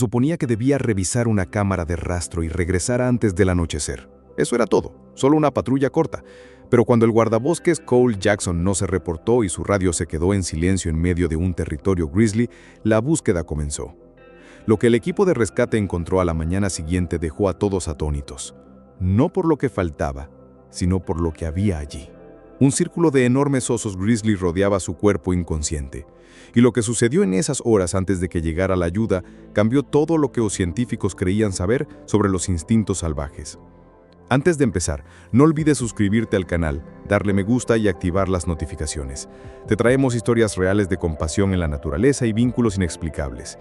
Suponía que debía revisar una cámara de rastro y regresar antes del anochecer. Eso era todo, solo una patrulla corta. Pero cuando el guardabosques Cole Jackson no se reportó y su radio se quedó en silencio en medio de un territorio grizzly, la búsqueda comenzó. Lo que el equipo de rescate encontró a la mañana siguiente dejó a todos atónitos. No por lo que faltaba, sino por lo que había allí. Un círculo de enormes osos grizzly rodeaba su cuerpo inconsciente. Y lo que sucedió en esas horas antes de que llegara la ayuda cambió todo lo que los científicos creían saber sobre los instintos salvajes. Antes de empezar, no olvides suscribirte al canal, darle me gusta y activar las notificaciones. Te traemos historias reales de compasión en la naturaleza y vínculos inexplicables.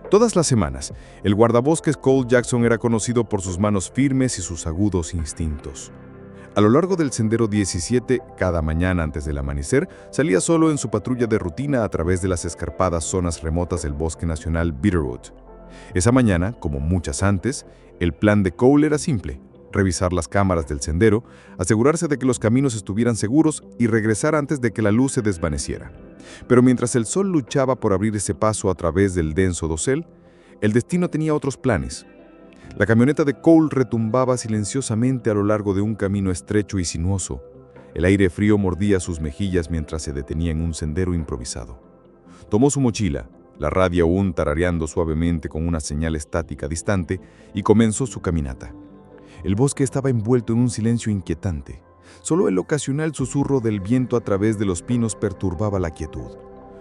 Todas las semanas, el guardabosques Cole Jackson era conocido por sus manos firmes y sus agudos instintos. A lo largo del sendero 17, cada mañana antes del amanecer, salía solo en su patrulla de rutina a través de las escarpadas zonas remotas del Bosque Nacional Bitterroot. Esa mañana, como muchas antes, el plan de Cole era simple: revisar las cámaras del sendero, asegurarse de que los caminos estuvieran seguros y regresar antes de que la luz se desvaneciera. Pero mientras el sol luchaba por abrir ese paso a través del denso dosel, el destino tenía otros planes. La camioneta de Cole retumbaba silenciosamente a lo largo de un camino estrecho y sinuoso. El aire frío mordía sus mejillas mientras se detenía en un sendero improvisado. Tomó su mochila, la radio aún tarareando suavemente con una señal estática distante, y comenzó su caminata. El bosque estaba envuelto en un silencio inquietante. Solo el ocasional susurro del viento a través de los pinos perturbaba la quietud.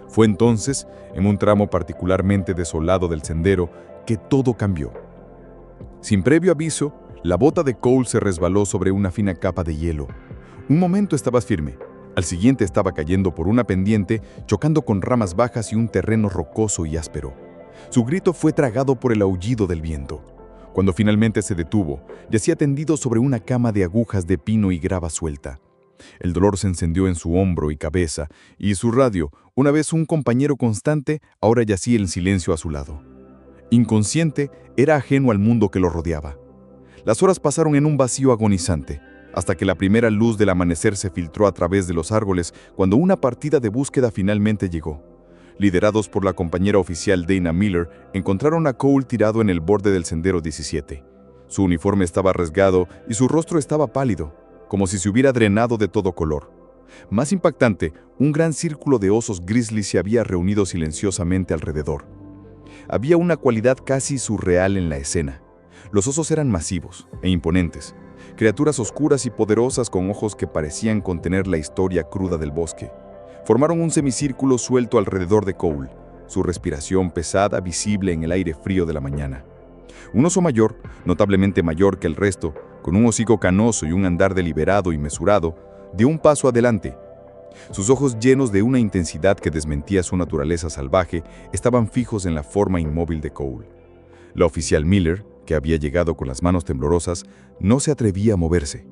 Fue entonces, en un tramo particularmente desolado del sendero, que todo cambió. Sin previo aviso, la bota de Cole se resbaló sobre una fina capa de hielo. Un momento estabas firme, al siguiente estaba cayendo por una pendiente, chocando con ramas bajas y un terreno rocoso y áspero. Su grito fue tragado por el aullido del viento. Cuando finalmente se detuvo, yacía tendido sobre una cama de agujas de pino y grava suelta. El dolor se encendió en su hombro y cabeza, y su radio, una vez un compañero constante, ahora yacía en silencio a su lado. Inconsciente, era ajeno al mundo que lo rodeaba. Las horas pasaron en un vacío agonizante, hasta que la primera luz del amanecer se filtró a través de los árboles cuando una partida de búsqueda finalmente llegó. Liderados por la compañera oficial Dana Miller, encontraron a Cole tirado en el borde del sendero 17. Su uniforme estaba rasgado y su rostro estaba pálido, como si se hubiera drenado de todo color. Más impactante, un gran círculo de osos grizzly se había reunido silenciosamente alrededor. Había una cualidad casi surreal en la escena. Los osos eran masivos e imponentes, criaturas oscuras y poderosas con ojos que parecían contener la historia cruda del bosque. Formaron un semicírculo suelto alrededor de Cole, su respiración pesada visible en el aire frío de la mañana. Un oso mayor, notablemente mayor que el resto, con un hocico canoso y un andar deliberado y mesurado, dio un paso adelante. Sus ojos, llenos de una intensidad que desmentía su naturaleza salvaje, estaban fijos en la forma inmóvil de Cole. La oficial Miller, que había llegado con las manos temblorosas, no se atrevía a moverse.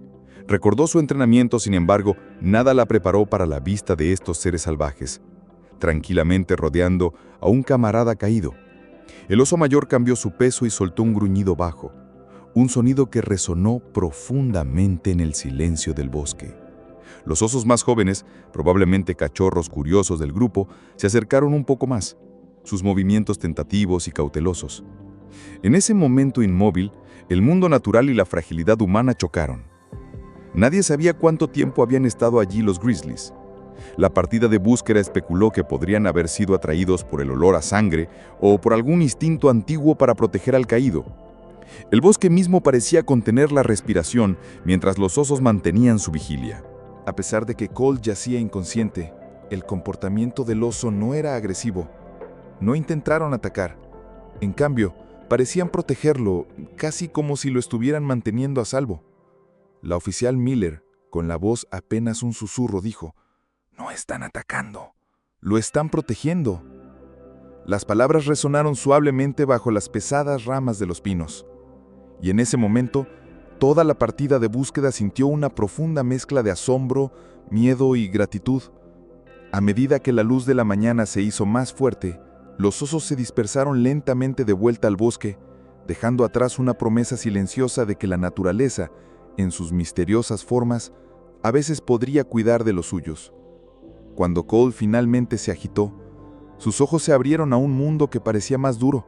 Recordó su entrenamiento, sin embargo, nada la preparó para la vista de estos seres salvajes, tranquilamente rodeando a un camarada caído. El oso mayor cambió su peso y soltó un gruñido bajo, un sonido que resonó profundamente en el silencio del bosque. Los osos más jóvenes, probablemente cachorros curiosos del grupo, se acercaron un poco más, sus movimientos tentativos y cautelosos. En ese momento inmóvil, el mundo natural y la fragilidad humana chocaron. Nadie sabía cuánto tiempo habían estado allí los grizzlies. La partida de búsqueda especuló que podrían haber sido atraídos por el olor a sangre o por algún instinto antiguo para proteger al caído. El bosque mismo parecía contener la respiración mientras los osos mantenían su vigilia. A pesar de que Cole yacía inconsciente, el comportamiento del oso no era agresivo. No intentaron atacar. En cambio, parecían protegerlo, casi como si lo estuvieran manteniendo a salvo. La oficial Miller, con la voz apenas un susurro, dijo: «No están atacando, lo están protegiendo». Las palabras resonaron suavemente bajo las pesadas ramas de los pinos. Y en ese momento, toda la partida de búsqueda sintió una profunda mezcla de asombro, miedo y gratitud. A medida que la luz de la mañana se hizo más fuerte, los osos se dispersaron lentamente de vuelta al bosque, dejando atrás una promesa silenciosa de que la naturaleza, en sus misteriosas formas, a veces podría cuidar de los suyos. Cuando Cole finalmente se agitó, sus ojos se abrieron a un mundo que parecía más duro,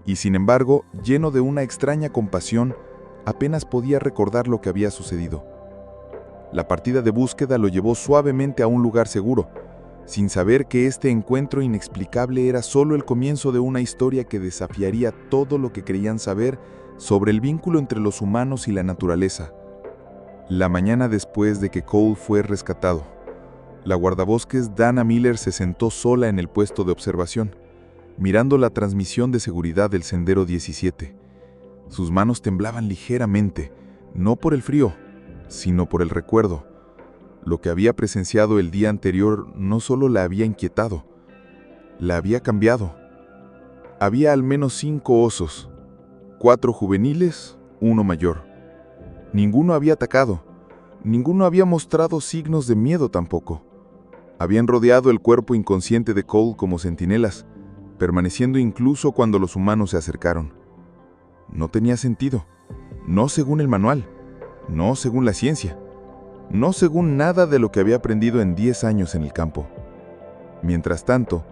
y sin embargo, lleno de una extraña compasión, apenas podía recordar lo que había sucedido. La partida de búsqueda lo llevó suavemente a un lugar seguro, sin saber que este encuentro inexplicable era solo el comienzo de una historia que desafiaría todo lo que creían saber sobre el vínculo entre los humanos y la naturaleza. La mañana después de que Cole fue rescatado, la guardabosques Dana Miller se sentó sola en el puesto de observación, mirando la transmisión de seguridad del Sendero 17. Sus manos temblaban ligeramente, no por el frío, sino por el recuerdo. Lo que había presenciado el día anterior no solo la había inquietado, la había cambiado. Había al menos 5 osos, 4 juveniles, 1 mayor. Ninguno había atacado, ninguno había mostrado signos de miedo tampoco. Habían rodeado el cuerpo inconsciente de Cole como centinelas, permaneciendo incluso cuando los humanos se acercaron. No tenía sentido, no según el manual, no según la ciencia, no según nada de lo que había aprendido en 10 años en el campo. Mientras tanto,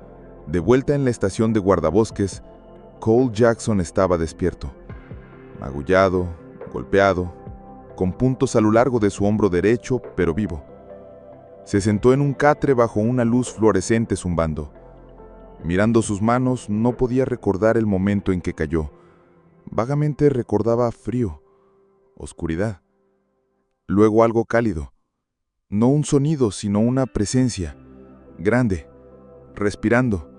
de vuelta en la estación de guardabosques, Cole Jackson estaba despierto, magullado, golpeado, con puntos a lo largo de su hombro derecho, pero vivo. Se sentó en un catre bajo una luz fluorescente zumbando. Mirando sus manos, no podía recordar el momento en que cayó. Vagamente recordaba frío, oscuridad. Luego algo cálido. No un sonido, sino una presencia, grande, respirando.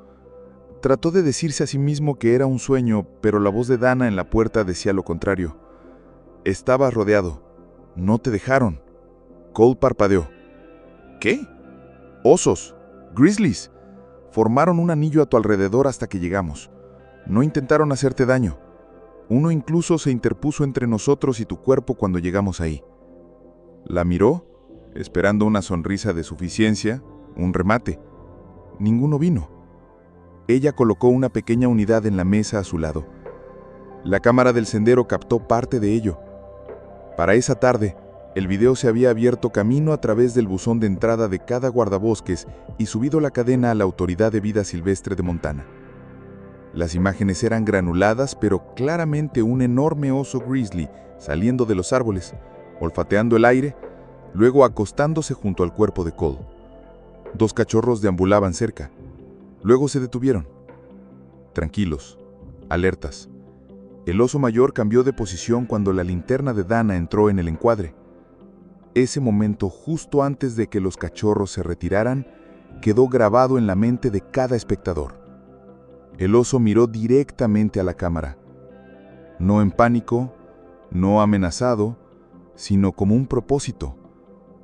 Trató de decirse a sí mismo que era un sueño, pero la voz de Dana en la puerta decía lo contrario. Estabas rodeado. No te dejaron. Cole parpadeó. ¿Qué? Osos, grizzlies. Formaron un anillo a tu alrededor hasta que llegamos. No intentaron hacerte daño. Uno incluso se interpuso entre nosotros y tu cuerpo cuando llegamos ahí. La miró, esperando una sonrisa de suficiencia, un remate. Ninguno vino. Ella colocó una pequeña unidad en la mesa a su lado. La cámara del sendero captó parte de ello. Para esa tarde, el video se había abierto camino a través del buzón de entrada de cada guardabosques y subido la cadena a la Autoridad de Vida Silvestre de Montana. Las imágenes eran granuladas, pero claramente un enorme oso grizzly saliendo de los árboles, olfateando el aire, luego acostándose junto al cuerpo de Cole. 2 cachorros deambulaban cerca. Luego se detuvieron. Tranquilos, alertas. El oso mayor cambió de posición cuando la linterna de Dana entró en el encuadre. Ese momento, justo antes de que los cachorros se retiraran, quedó grabado en la mente de cada espectador. El oso miró directamente a la cámara. No en pánico, no amenazado, sino como un propósito.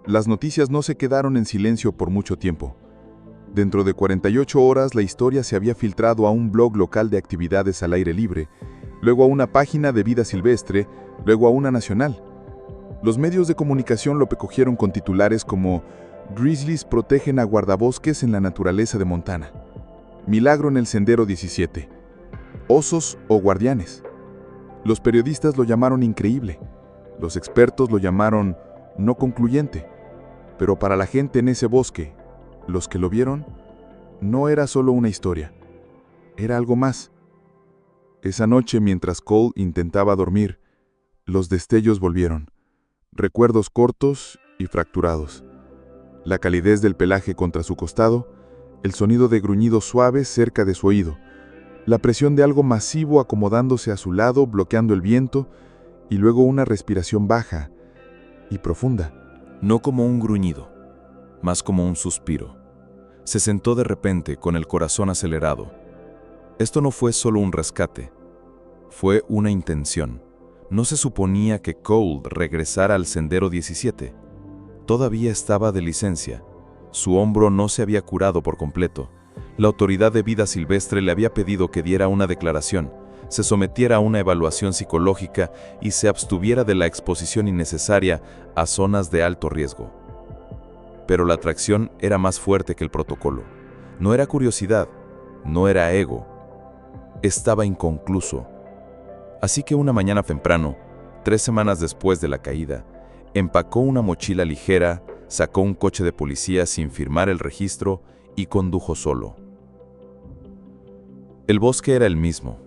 Las noticias no se quedaron en silencio por mucho tiempo. Dentro de 48 horas, la historia se había filtrado a un blog local de actividades al aire libre, luego a una página de vida silvestre, luego a una nacional. Los medios de comunicación lo cogieron con titulares como «Grizzlies protegen a guardabosques en la naturaleza de Montana», «Milagro en el Sendero 17», «Osos o guardianes». Los periodistas lo llamaron increíble, los expertos lo llamaron no concluyente, pero para la gente en ese bosque, los que lo vieron, no era solo una historia, era algo más. Esa noche, mientras Cole intentaba dormir, los destellos volvieron. Recuerdos cortos y fracturados. La calidez del pelaje contra su costado, el sonido de gruñidos suaves cerca de su oído, la presión de algo masivo acomodándose a su lado, bloqueando el viento, y luego una respiración baja y profunda. No como un gruñido, más como un suspiro. Se sentó de repente con el corazón acelerado. Esto no fue solo un rescate, fue una intención. No se suponía que Cole regresara al Sendero 17. Todavía estaba de licencia. Su hombro no se había curado por completo. La Autoridad de Vida Silvestre le había pedido que diera una declaración, se sometiera a una evaluación psicológica y se abstuviera de la exposición innecesaria a zonas de alto riesgo. Pero la atracción era más fuerte que el protocolo. No era curiosidad, no era ego. Estaba inconcluso. Así que una mañana temprano, 3 semanas después de la caída, empacó una mochila ligera, sacó un coche de policía sin firmar el registro y condujo solo. El bosque era el mismo,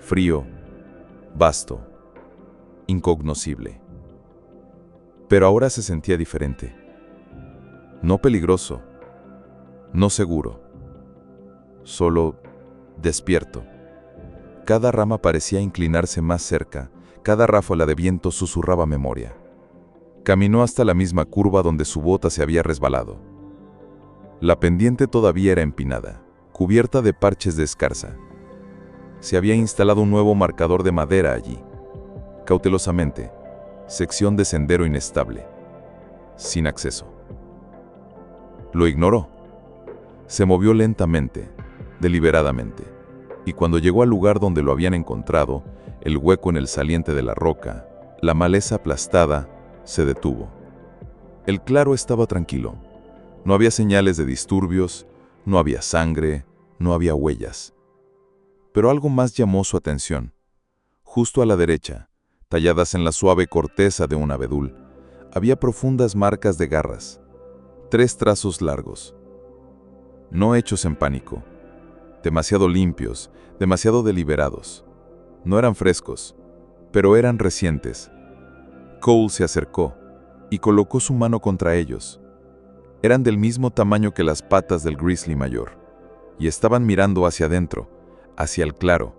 frío, vasto, incognoscible. Pero ahora se sentía diferente. No peligroso, no seguro, solo despierto. Cada rama parecía inclinarse más cerca, cada ráfaga de viento susurraba memoria. Caminó hasta la misma curva donde su bota se había resbalado. La pendiente todavía era empinada, cubierta de parches de escarza. Se había instalado un nuevo marcador de madera allí. Cautelosamente, sección de sendero inestable, sin acceso. Lo ignoró. Se movió lentamente, deliberadamente, y cuando llegó al lugar donde lo habían encontrado, el hueco en el saliente de la roca, la maleza aplastada, se detuvo. El claro estaba tranquilo. No había señales de disturbios, no había sangre, no había huellas. Pero algo más llamó su atención. Justo a la derecha, talladas en la suave corteza de un abedul, había profundas marcas de garras. 3 trazos largos. No hechos en pánico. Demasiado limpios, demasiado deliberados. No eran frescos, pero eran recientes. Cole se acercó y colocó su mano contra ellos. Eran del mismo tamaño que las patas del grizzly mayor, y estaban mirando hacia adentro, hacia el claro,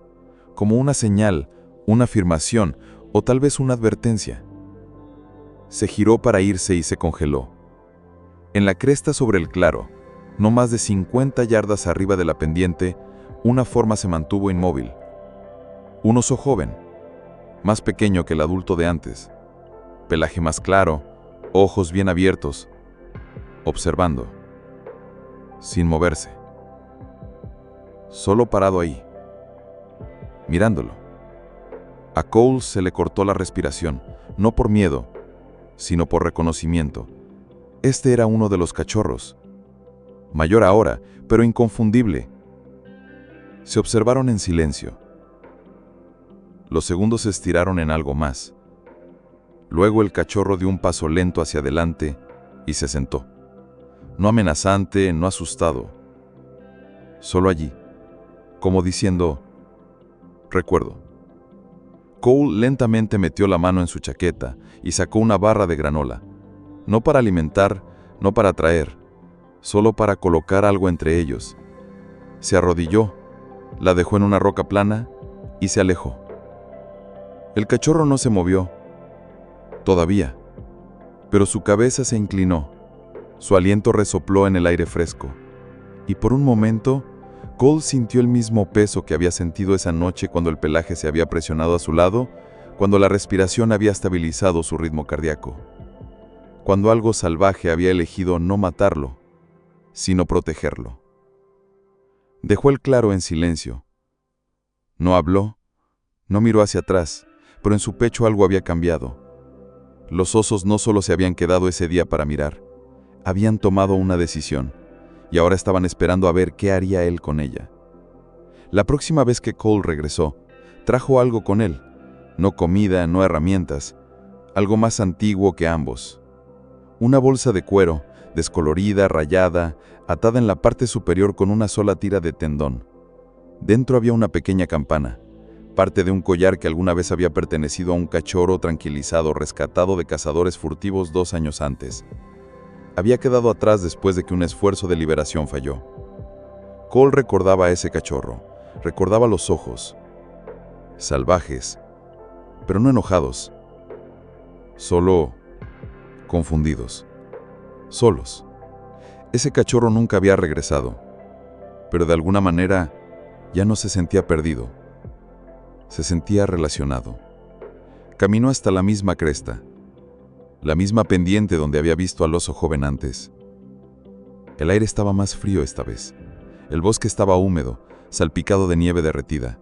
como una señal, una afirmación o tal vez una advertencia. Se giró para irse y se congeló. En la cresta sobre el claro, no más de 50 yardas arriba de la pendiente, una forma se mantuvo inmóvil. Un oso joven, más pequeño que el adulto de antes, pelaje más claro, ojos bien abiertos, observando, sin moverse, solo parado ahí, mirándolo. A Cole se le cortó la respiración, no por miedo, sino por reconocimiento. Este era uno de los cachorros, mayor ahora, pero inconfundible. Se observaron en silencio. Los segundos se estiraron en algo más. Luego el cachorro dio un paso lento hacia adelante y se sentó. No amenazante, no asustado. Solo allí, como diciendo, recuerdo. Cole lentamente metió la mano en su chaqueta y sacó una barra de granola. No para alimentar, no para traer, solo para colocar algo entre ellos. Se arrodilló, la dejó en una roca plana y se alejó. El cachorro no se movió, todavía, pero su cabeza se inclinó, su aliento resopló en el aire fresco, y por un momento, Cole sintió el mismo peso que había sentido esa noche cuando el pelaje se había presionado a su lado, cuando la respiración había estabilizado su ritmo cardíaco, cuando algo salvaje había elegido no matarlo, sino protegerlo. Dejó el claro en silencio. No habló, no miró hacia atrás, pero en su pecho algo había cambiado. Los osos no solo se habían quedado ese día para mirar, habían tomado una decisión, y ahora estaban esperando a ver qué haría él con ella. La próxima vez que Cole regresó, trajo algo con él, no comida, no herramientas, algo más antiguo que ambos. Una bolsa de cuero, descolorida, rayada, atada en la parte superior con una sola tira de tendón. Dentro había una pequeña campana, parte de un collar que alguna vez había pertenecido a un cachorro tranquilizado rescatado de cazadores furtivos 2 años antes. Había quedado atrás después de que un esfuerzo de liberación falló. Cole recordaba a ese cachorro, recordaba los ojos, salvajes, pero no enojados, solo confundidos, solos. Ese cachorro nunca había regresado, pero de alguna manera ya no se sentía perdido, se sentía relacionado. Caminó hasta la misma cresta, la misma pendiente donde había visto al oso joven antes. El aire estaba más frío esta vez. El bosque estaba húmedo, salpicado de nieve derretida.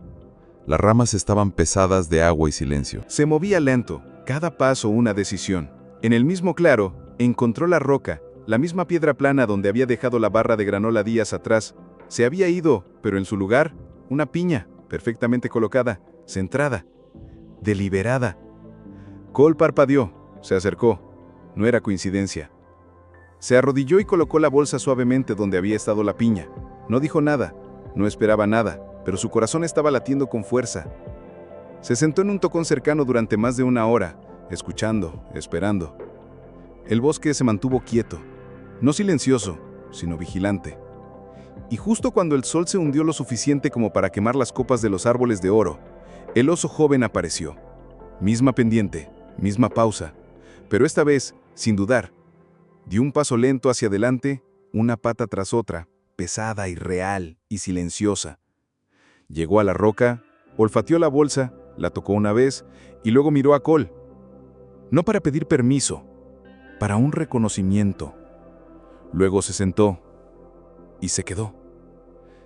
Las ramas estaban pesadas de agua y silencio. Se movía lento, cada paso una decisión. En el mismo claro, encontró la roca, la misma piedra plana donde había dejado la barra de granola días atrás. Se había ido, pero en su lugar, una piña, perfectamente colocada, centrada, deliberada. Cole parpadeó, se acercó. No era coincidencia. Se arrodilló y colocó la bolsa suavemente donde había estado la piña. No dijo nada, no esperaba nada, pero su corazón estaba latiendo con fuerza. Se sentó en un tocón cercano durante más de una hora, escuchando, esperando. El bosque se mantuvo quieto, no silencioso, sino vigilante. Y justo cuando el sol se hundió lo suficiente como para quemar las copas de los árboles de oro, el oso joven apareció. Misma pendiente, misma pausa, pero esta vez, sin dudar, dio un paso lento hacia adelante, una pata tras otra, pesada y real y silenciosa. Llegó a la roca, olfateó la bolsa, la tocó una vez y luego miró a Cole. No para pedir permiso, para un reconocimiento. Luego se sentó y se quedó.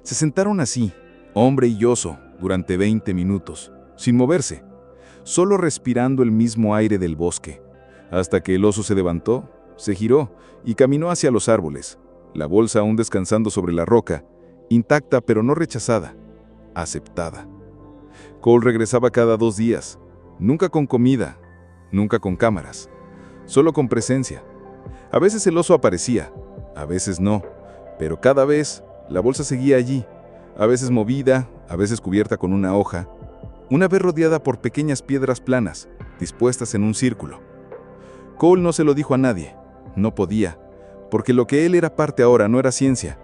Se sentaron así, hombre y oso, durante 20 minutos, sin moverse, solo respirando el mismo aire del bosque, hasta que el oso se levantó, se giró y caminó hacia los árboles, la bolsa aún descansando sobre la roca, intacta pero no rechazada, aceptada. Cole regresaba cada 2 días, nunca con comida, nunca con cámaras, solo con presencia. A veces el oso aparecía, a veces no, pero cada vez la bolsa seguía allí, a veces movida, a veces cubierta con una hoja, una vez rodeada por pequeñas piedras planas, dispuestas en un círculo. Cole no se lo dijo a nadie, no podía, porque lo que él era parte ahora no era ciencia,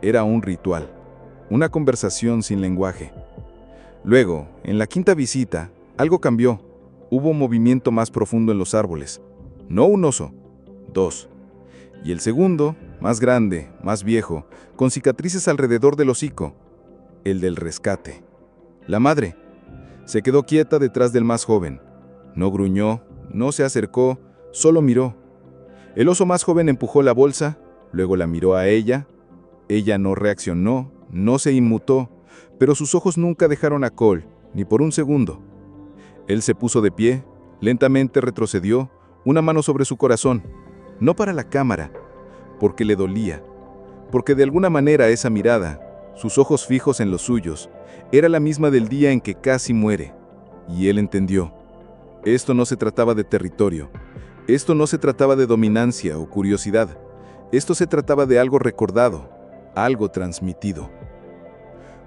era un ritual, una conversación sin lenguaje. Luego, en la 5ª visita, algo cambió, hubo un movimiento más profundo en los árboles, no un oso, 2. Y el segundo, más grande, más viejo, con cicatrices alrededor del hocico, el del rescate. La madre se quedó quieta detrás del más joven. No gruñó, no se acercó, solo miró. El oso más joven empujó la bolsa, luego la miró a ella. Ella no reaccionó, no se inmutó, pero sus ojos nunca dejaron a Cole, ni por un segundo. Él se puso de pie, lentamente retrocedió, una mano sobre su corazón, no para la cámara, porque le dolía, porque de alguna manera esa mirada, sus ojos fijos en los suyos, era la misma del día en que casi muere. Y él entendió. Esto no se trataba de territorio. Esto no se trataba de dominancia o curiosidad. Esto se trataba de algo recordado, algo transmitido.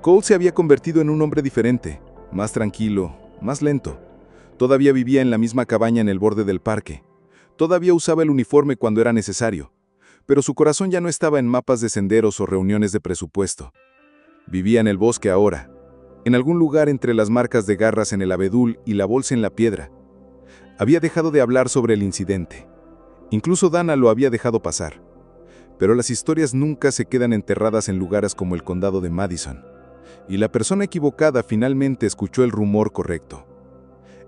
Cole se había convertido en un hombre diferente, más tranquilo, más lento. Todavía vivía en la misma cabaña en el borde del parque. Todavía usaba el uniforme cuando era necesario. Pero su corazón ya no estaba en mapas de senderos o reuniones de presupuesto. Vivía en el bosque ahora, en algún lugar entre las marcas de garras en el abedul y la bolsa en la piedra. Había dejado de hablar sobre el incidente. Incluso Dana lo había dejado pasar. Pero las historias nunca se quedan enterradas en lugares como el condado de Madison. Y la persona equivocada finalmente escuchó el rumor correcto.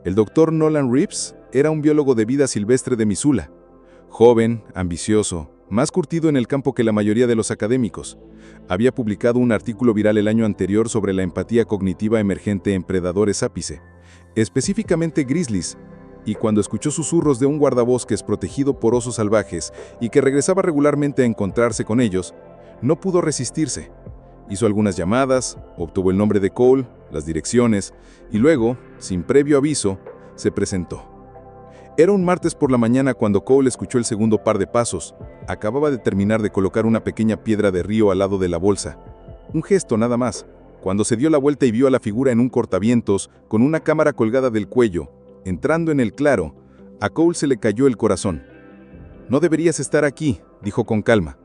El doctor Nolan Reeves era un biólogo de vida silvestre de Missoula. Joven, ambicioso, más curtido en el campo que la mayoría de los académicos. Había publicado un artículo viral el año anterior sobre la empatía cognitiva emergente en predadores ápice, específicamente grizzlies, y cuando escuchó susurros de un guardabosques protegido por osos salvajes y que regresaba regularmente a encontrarse con ellos, no pudo resistirse. Hizo algunas llamadas, obtuvo el nombre de Cole, las direcciones, y luego, sin previo aviso, se presentó. Era un martes por la mañana cuando Cole escuchó el segundo par de pasos. Acababa de terminar de colocar una pequeña piedra de río al lado de la bolsa. Un gesto nada más, cuando se dio la vuelta y vio a la figura en un cortavientos con una cámara colgada del cuello. Entrando en el claro, a Cole se le cayó el corazón. «No deberías estar aquí», dijo con calma.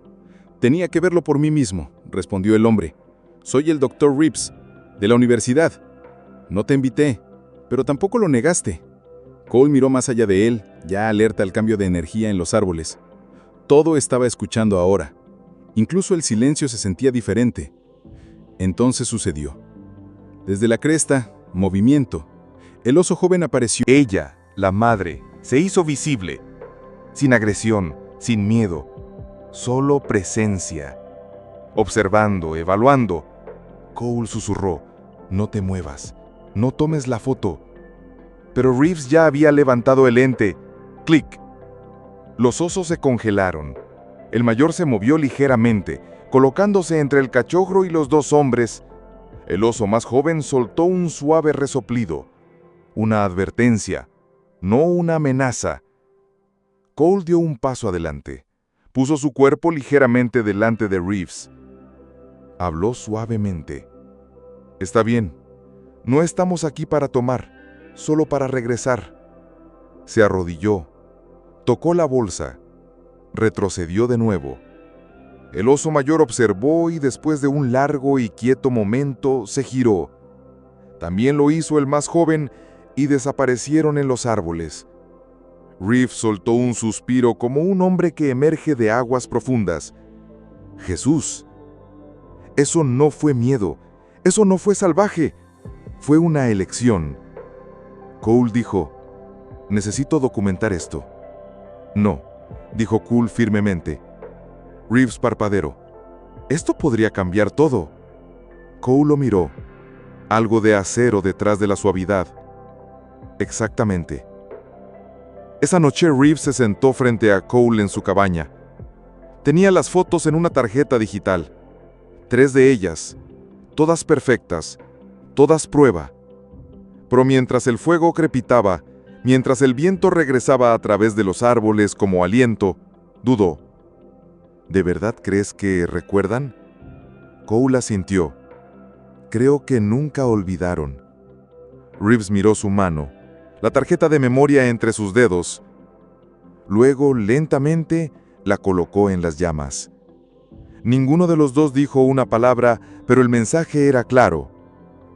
«Tenía que verlo por mí mismo», respondió el hombre. «Soy el Dr. Reeves, de la universidad. No te invité, pero tampoco lo negaste». Cole miró más allá de él, ya alerta al cambio de energía en los árboles. Todo estaba escuchando ahora. Incluso el silencio se sentía diferente. Entonces sucedió. Desde la cresta, movimiento. El oso joven apareció. Ella, la madre, se hizo visible. Sin agresión, sin miedo. Solo presencia. Observando, evaluando. Cole susurró. «No te muevas. No tomes la foto». Pero Reeves ya había levantado el ente. ¡Clic! Los osos se congelaron. El mayor se movió ligeramente, colocándose entre el cachorro y los 2 hombres. El oso más joven soltó un suave resoplido. Una advertencia, no una amenaza. Cole dio un paso adelante. Puso su cuerpo ligeramente delante de Reeves. Habló suavemente. Está bien. No estamos aquí para tomar, solo para regresar. Se arrodilló, tocó la bolsa, retrocedió de nuevo. El oso mayor observó y después de un largo y quieto momento se giró. También lo hizo el más joven y desaparecieron en los árboles. Reeves soltó un suspiro como un hombre que emerge de aguas profundas. Jesús. Eso no fue miedo, eso no fue salvaje, fue una elección. Cole dijo, necesito documentar esto. No, dijo Cole firmemente. Reeves parpadeó. Esto podría cambiar todo. Cole lo miró. Algo de acero detrás de la suavidad. Exactamente. Esa noche Reeves se sentó frente a Cole en su cabaña. Tenía las fotos en una tarjeta digital. 3 de ellas, todas perfectas, todas prueba. Pero mientras el fuego crepitaba, mientras el viento regresaba a través de los árboles como aliento, dudó. ¿De verdad crees que recuerdan? Cole asintió. Creo que nunca olvidaron. Reeves miró su mano, la tarjeta de memoria entre sus dedos. Luego, lentamente, la colocó en las llamas. Ninguno de los dos dijo una palabra, pero el mensaje era claro.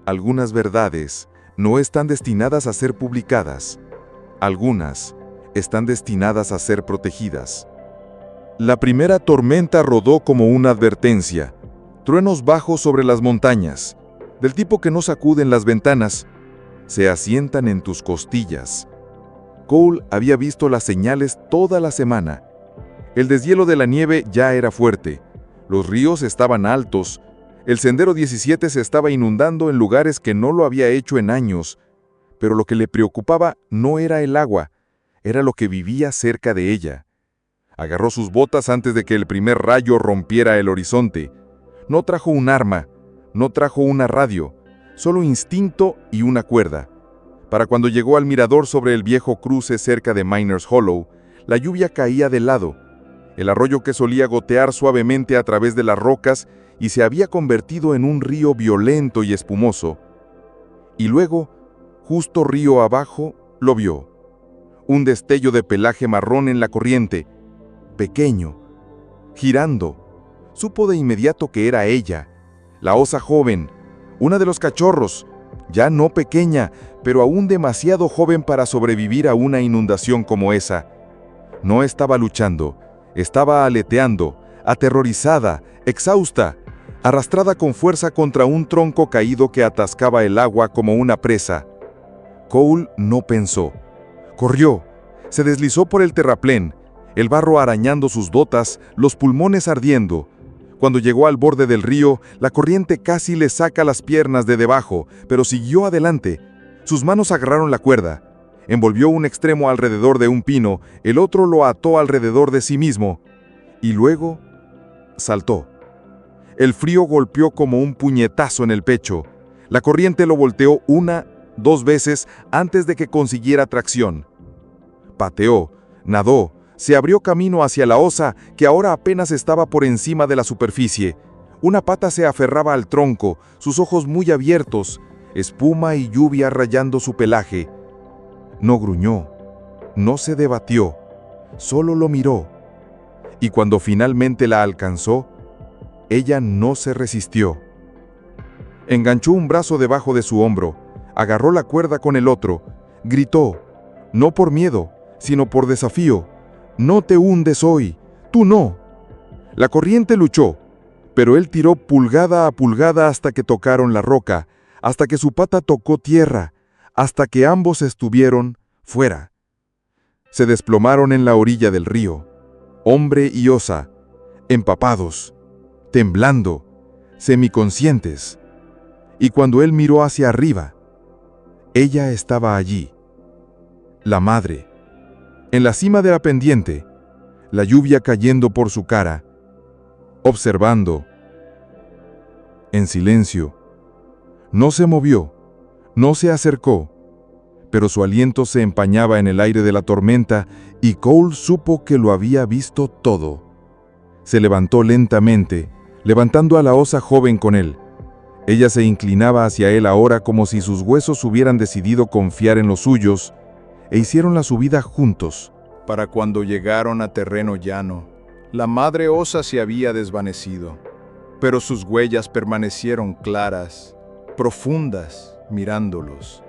Algunas verdades no están destinadas a ser publicadas. Algunas están destinadas a ser protegidas. La primera tormenta rodó como una advertencia. Truenos bajos sobre las montañas, del tipo que no sacuden las ventanas, se asientan en tus costillas. Cole había visto las señales toda la semana. El deshielo de la nieve ya era fuerte. Los ríos estaban altos. El sendero 17 se estaba inundando en lugares que no lo había hecho en años. Pero lo que le preocupaba no era el agua, era lo que vivía cerca de ella. Agarró sus botas antes de que el primer rayo rompiera el horizonte. No trajo un arma, no trajo una radio, solo instinto y una cuerda. Para cuando llegó al mirador sobre el viejo cruce cerca de Miners Hollow, la lluvia caía de lado. El arroyo que solía gotear suavemente a través de las rocas y se había convertido en un río violento y espumoso. Y luego, justo río abajo, lo vio. Un destello de pelaje marrón en la corriente, pequeño, girando. Supo de inmediato que era ella, la osa joven, una de los cachorros, ya no pequeña, pero aún demasiado joven para sobrevivir a una inundación como esa. No estaba luchando, estaba aleteando, aterrorizada, exhausta, arrastrada con fuerza contra un tronco caído que atascaba el agua como una presa. Cole no pensó. Corrió, se deslizó por el terraplén, el barro arañando sus botas, los pulmones ardiendo. Cuando llegó al borde del río, la corriente casi le saca las piernas de debajo, pero siguió adelante. Sus manos agarraron la cuerda. Envolvió un extremo alrededor de un pino, el otro lo ató alrededor de sí mismo. Y luego, saltó. El frío golpeó como un puñetazo en el pecho. La corriente lo volteó 1, 2 veces antes de que consiguiera tracción. Pateó, nadó, se abrió camino hacia la osa que ahora apenas estaba por encima de la superficie. Una pata se aferraba al tronco, sus ojos muy abiertos, espuma y lluvia rayando su pelaje. No gruñó, no se debatió, solo lo miró. Y cuando finalmente la alcanzó, ella no se resistió. Enganchó un brazo debajo de su hombro, agarró la cuerda con el otro, gritó, no por miedo, sino por desafío. No te hundes hoy, tú no. La corriente luchó, pero él tiró pulgada a pulgada hasta que tocaron la roca, hasta que su pata tocó tierra, hasta que ambos estuvieron fuera. Se desplomaron en la orilla del río, hombre y osa, empapados, temblando, semiconscientes. Y cuando él miró hacia arriba, ella estaba allí, la madre. En la cima de la pendiente, la lluvia cayendo por su cara, observando, en silencio. No se movió, no se acercó, pero su aliento se empañaba en el aire de la tormenta y Cole supo que lo había visto todo. Se levantó lentamente, levantando a la osa joven con él. Ella se inclinaba hacia él ahora como si sus huesos hubieran decidido confiar en los suyos, e hicieron la subida juntos. Para cuando llegaron a terreno llano, la madre osa se había desvanecido, pero sus huellas permanecieron claras, profundas, mirándolos.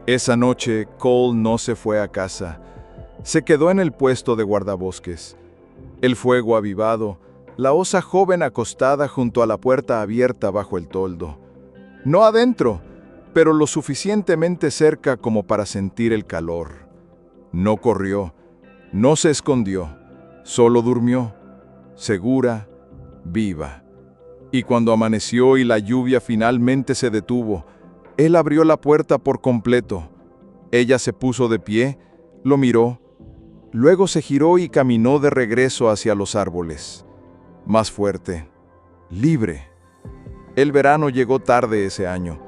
Esa noche, Cole no se fue a casa. Se quedó en el puesto de guardabosques. El fuego avivado, la osa joven acostada junto a la puerta abierta bajo el toldo. No adentro, pero lo suficientemente cerca como para sentir el calor. No corrió, no se escondió, solo durmió, segura, viva. Y cuando amaneció y la lluvia finalmente se detuvo, él abrió la puerta por completo. Ella se puso de pie, lo miró, luego se giró y caminó de regreso hacia los árboles. Más fuerte, libre. El verano llegó tarde ese año.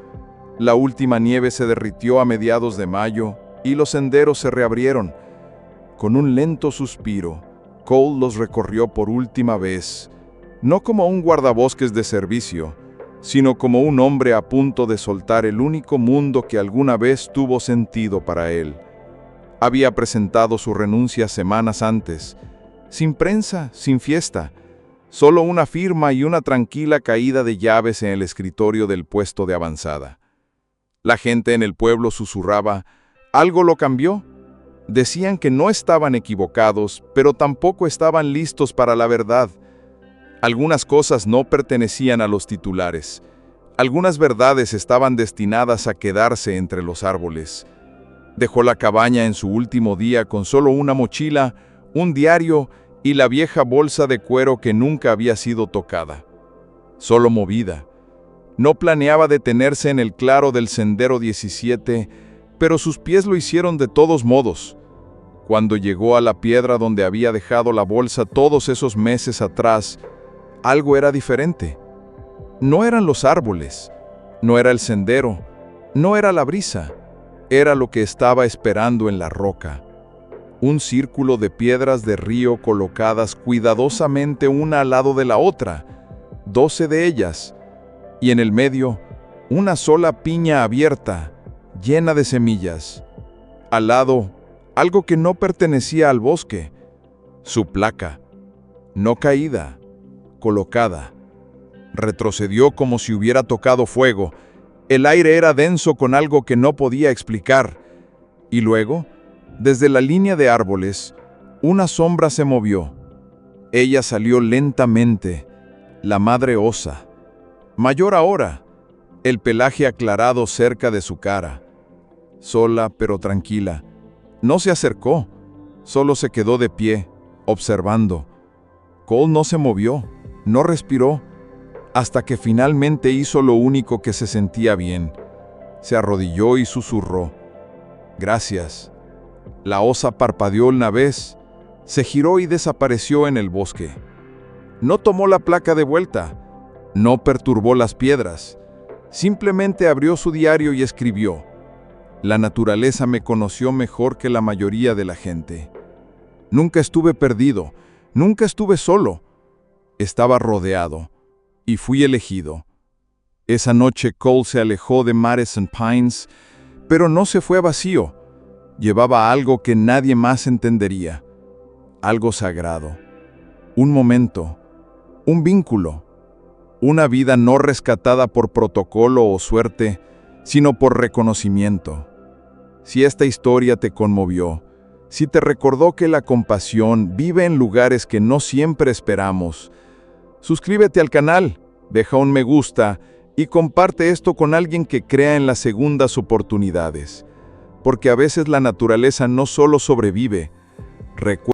La última nieve se derritió a mediados de mayo y los senderos se reabrieron. Con un lento suspiro, Cole los recorrió por última vez, no como un guardabosques de servicio, sino como un hombre a punto de soltar el único mundo que alguna vez tuvo sentido para él. Había presentado su renuncia semanas antes, sin prensa, sin fiesta, solo una firma y una tranquila caída de llaves en el escritorio del puesto de avanzada. La gente en el pueblo susurraba, algo lo cambió. Decían que no estaban equivocados, pero tampoco estaban listos para la verdad. Algunas cosas no pertenecían a los titulares. Algunas verdades estaban destinadas a quedarse entre los árboles. Dejó la cabaña en su último día con solo una mochila, un diario y la vieja bolsa de cuero que nunca había sido tocada. Solo movida. No planeaba detenerse en el claro del Sendero 17, pero sus pies lo hicieron de todos modos. Cuando llegó a la piedra donde había dejado la bolsa todos esos meses atrás, algo era diferente. No eran los árboles, no era el sendero, no era la brisa, era lo que estaba esperando en la roca. Un círculo de piedras de río colocadas cuidadosamente una al lado de la otra, 12 de ellas, y en el medio, una sola piña abierta, llena de semillas. Al lado, algo que no pertenecía al bosque, su placa, no caída, colocada. Retrocedió como si hubiera tocado fuego. El aire era denso con algo que no podía explicar. Y luego, desde la línea de árboles, una sombra se movió. Ella salió lentamente, la madre osa. Mayor ahora, el pelaje aclarado cerca de su cara. Sola pero tranquila. No se acercó, solo se quedó de pie, observando. Cole no se movió, no respiró, hasta que finalmente hizo lo único que se sentía bien. Se arrodilló y susurró. «Gracias». La osa parpadeó una vez, se giró y desapareció en el bosque. No tomó la placa de vuelta, no perturbó las piedras, simplemente abrió su diario y escribió: «La naturaleza me conoció mejor que la mayoría de la gente. Nunca estuve perdido, nunca estuve solo. Estaba rodeado, y fui elegido». Esa noche Cole se alejó de Madison Pines, pero no se fue vacío. Llevaba algo que nadie más entendería, algo sagrado, un momento, un vínculo, una vida no rescatada por protocolo o suerte, sino por reconocimiento. Si esta historia te conmovió, si te recordó que la compasión vive en lugares que no siempre esperamos, suscríbete al canal, deja un me gusta y comparte esto con alguien que crea en las segundas oportunidades. Porque a veces la naturaleza no solo sobrevive, recuerda.